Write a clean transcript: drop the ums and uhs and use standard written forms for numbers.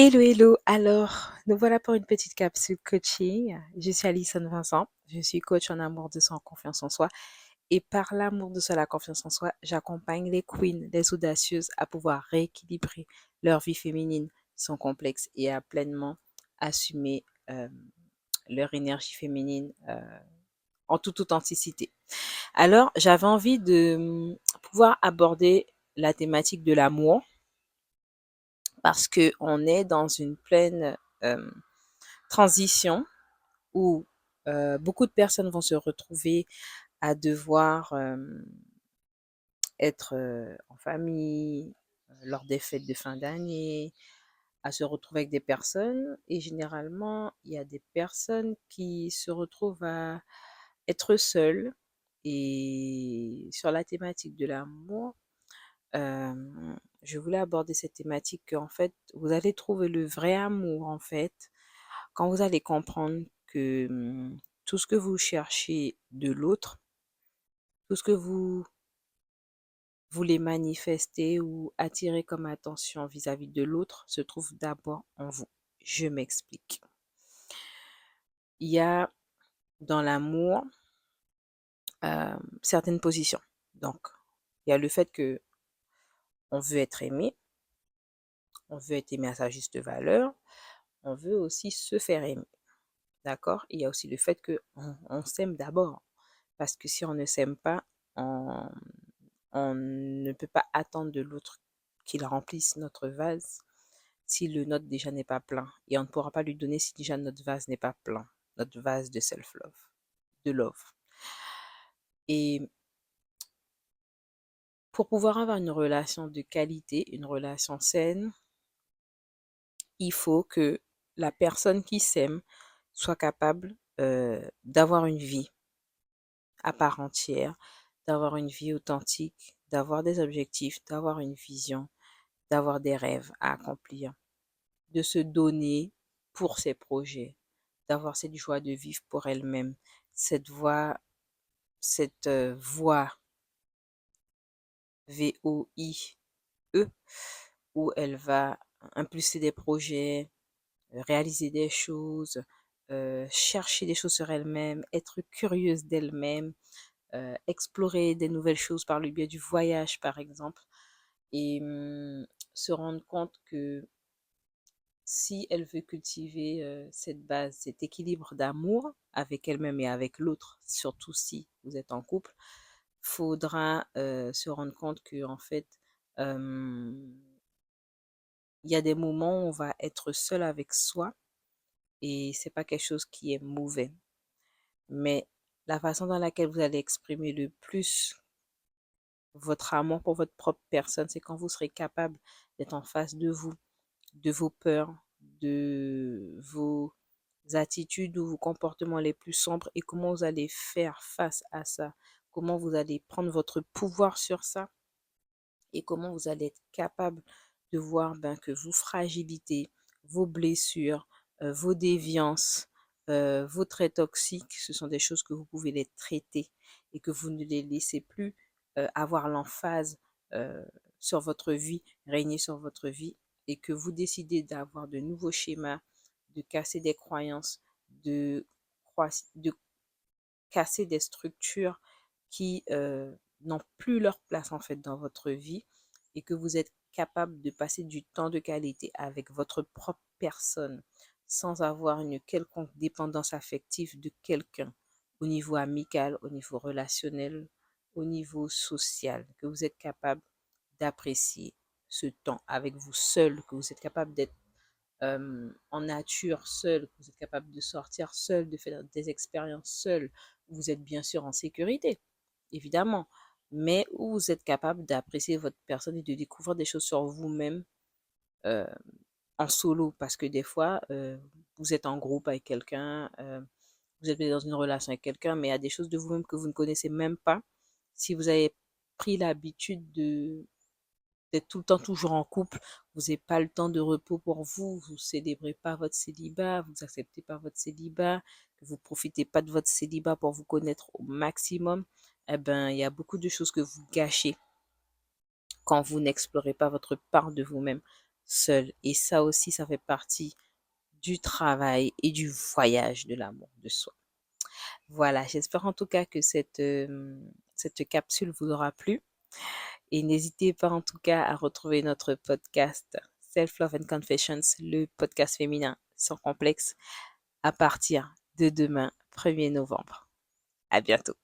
Hello, hello. Alors, nous voilà pour une petite capsule coaching. Je suis Alison Vincent. Je suis coach en amour de soi, en confiance en soi. Et par l'amour de soi, la confiance en soi, j'accompagne les queens, les audacieuses à pouvoir rééquilibrer leur vie féminine sans complexe et à pleinement assumer leur énergie féminine en toute authenticité. Alors, j'avais envie de pouvoir aborder la thématique de l'amour parce que on est dans une pleine euh, transition où beaucoup de personnes vont se retrouver à devoir être en famille lors des fêtes de fin d'année, à se retrouver avec des personnes. Et généralement, il y a des personnes qui se retrouvent à être seules. Et sur la thématique de l'amour, euh, je voulais aborder cette thématique qu'en fait, vous allez trouver le vrai amour, en fait, quand vous allez comprendre que tout ce que vous cherchez de l'autre, tout ce que vous voulez manifester ou attirer comme attention vis-à-vis de l'autre se trouve d'abord en vous. Je m'explique. Il y a dans l'amour certaines positions. Donc, il y a le fait que on veut être aimé, on veut être aimé à sa juste valeur, on veut aussi se faire aimer. D'accord? Il y a aussi le fait que on s'aime d'abord. Parce que si on ne s'aime pas, on, on ne peut pas attendre de l'autre qu'il remplisse notre vase si le nôtre déjà n'est pas plein. Et on ne pourra pas lui donner si déjà notre vase n'est pas plein. Notre vase de self-love, de love. Et pour pouvoir avoir une relation de qualité, une relation saine, il faut que la personne qui s'aime soit capable d'avoir une vie à part entière, d'avoir une vie authentique, d'avoir des objectifs, d'avoir une vision, d'avoir des rêves à accomplir, de se donner pour ses projets, d'avoir cette joie de vivre pour elle-même, cette voix VOIE où elle va impulser des projets, réaliser des choses, chercher des choses sur elle-même, être curieuse d'elle-même, explorer des nouvelles choses par le biais du voyage, par exemple, et se rendre compte que si elle veut cultiver cette base, cet équilibre d'amour avec elle-même et avec l'autre, surtout si vous êtes en couple, faudra se rendre compte que en fait, euh, il y a des moments où on va être seul avec soi et c'est pas quelque chose qui est mauvais. Mais la façon dans laquelle vous allez exprimer le plus votre amour pour votre propre personne, c'est quand vous serez capable d'être en face de vous, de vos peurs, de vos attitudes ou vos comportements les plus sombres et comment vous allez faire face à ça, comment vous allez prendre votre pouvoir sur ça et comment vous allez être capable de voir que vos fragilités, vos blessures, vos déviances, vos traits toxiques, ce sont des choses que vous pouvez les traiter et que vous ne les laissez plus avoir l'emphase euh, sur votre vie, régner sur votre vie et que vous décidez d'avoir de nouveaux schémas, de casser des croyances, de, de casser des structures qui n'ont plus leur place en fait dans votre vie et que vous êtes capable de passer du temps de qualité avec votre propre personne sans avoir une quelconque dépendance affective de quelqu'un au niveau amical, au niveau relationnel, au niveau social, que vous êtes capable d'apprécier ce temps avec vous seul, que vous êtes capable d'être en nature seul, que vous êtes capable de sortir seul, de faire des expériences seul, vous êtes bien sûr en sécurité, évidemment, mais où vous êtes capable d'apprécier votre personne et de découvrir des choses sur vous-même euh, en solo, parce que des fois, vous êtes en groupe avec quelqu'un, vous êtes dans une relation avec quelqu'un, mais il y a des choses de vous-même que vous ne connaissez même pas. Si vous avez pris l'habitude d'être tout le temps toujours en couple, vous n'avez pas le temps de repos pour vous, vous ne célébrez pas votre célibat, vous n'acceptez pas votre célibat, que vous ne profitez pas de votre célibat pour vous connaître au maximum, eh ben, il y a beaucoup de choses que vous gâchez quand vous n'explorez pas votre part de vous-même. seule. Et ça aussi, ça fait partie du travail et du voyage de l'amour de soi. Voilà, j'espère en tout cas que cette capsule vous aura plu. Et n'hésitez pas en tout cas à retrouver notre podcast Self-Love and Confessions, le podcast féminin sans complexe, à partir de demain, 1er novembre. À bientôt.